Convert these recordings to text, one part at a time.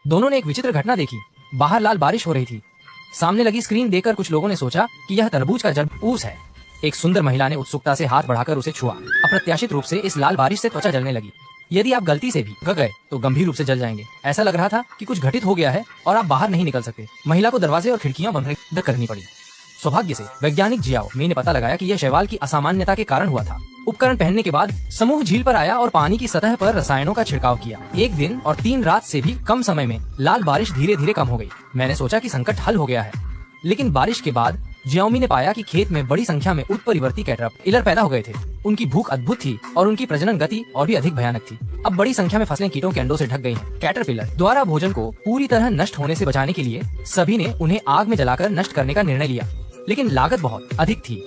दोनों ने एक विचित्र घटना देखी। बाहर लाल बारिश हो रही थी। सामने लगी स्क्रीन देखकर कुछ लोगों ने सोचा कि यह तरबूज का जलपूस है। एक सुंदर महिला ने उत्सुकता से हाथ बढ़ाकर उसे छुआ। अप्रत्याशित रूप से इस लाल बारिश से त्वचा जलने लगी। यदि आप गलती से भी गए तो गंभीर रूप से जल जाएंगे। ऐसा लग रहा था कि कुछ घटित हो गया है और आप बाहर नहीं निकल सकते। महिला को दरवाजे और खिड़कियां बंद करनी पड़ी। सौभाग्य से वैज्ञानिक जियाओ मी ने पता लगाया कि यह शैवाल की असामान्यता के कारण हुआ था। उपकरण पहनने के बाद समूह झील पर आया और पानी की सतह पर रसायनों का छिड़काव किया। 1 दिन और 3 रात से भी कम समय में लाल बारिश धीरे धीरे कम हो गई। मैंने सोचा कि संकट हल हो गया है, लेकिन बारिश के बाद जियाओमी ने पाया कि खेत में बड़ी संख्या में उत्परिवर्ती कैटरपिलर पैदा हो गए थे। उनकी भूख अद्भुत थी और उनकी प्रजनन गति और भी अधिक भयानक थी। अब बड़ी संख्या में फसलें कीटों के अंडों से ढक गई हैं। कैटरपिलर द्वारा भोजन को पूरी तरह नष्ट होने से बचाने के लिए सभी ने उन्हें आग में जलाकर नष्ट करने का निर्णय लिया, लेकिन लागत बहुत अधिक थी।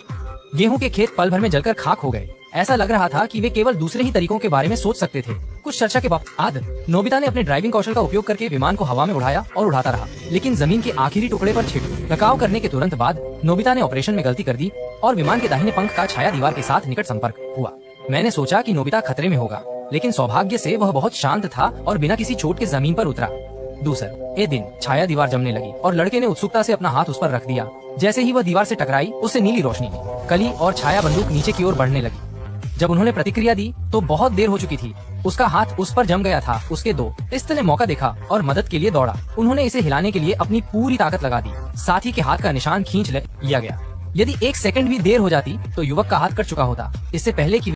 गेहूं के खेत पल भर में जलकर खाक हो गए। ऐसा लग रहा था कि वे केवल दूसरे ही तरीकों के बारे में सोच सकते थे। कुछ चर्चा के बाद नोबिता ने अपने ड्राइविंग कौशल का उपयोग करके विमान को हवा में उड़ाया और उड़ाता रहा, लेकिन जमीन के आखिरी टुकड़े पर छिड़काव करने के तुरंत बाद नोबिता ने ऑपरेशन में गलती कर दी और विमान के दाहिने पंख का छाया दीवार के साथ निकट संपर्क हुआ। मैंने सोचा कि नोबिता खतरे में होगा, लेकिन सौभाग्य से वह बहुत शांत था और बिना किसी चोट के जमीन पर उतरा। दूसरे दिन छाया दीवार जमने लगी और लड़के ने उत्सुकता से अपना हाथ उस पर रख दिया। जैसे ही वह दीवार से टकराई, उससे नीली रोशनी, कली और छाया बंदूक नीचे की ओर बढ़ने लगी। जब उन्होंने प्रतिक्रिया दी तो बहुत देर हो चुकी थी। उसका हाथ उस पर जम गया था। उसके दोस्त ने मौका देखा और मदद के लिए दौड़ा। उन्होंने इसे हिलाने के लिए अपनी पूरी ताकत लगा दी। साथी के हाथ का निशान खींच लिया गया। यदि 1 सेकंड भी देर हो जाती तो युवक का हाथ कट चुका होता। इससे पहले कि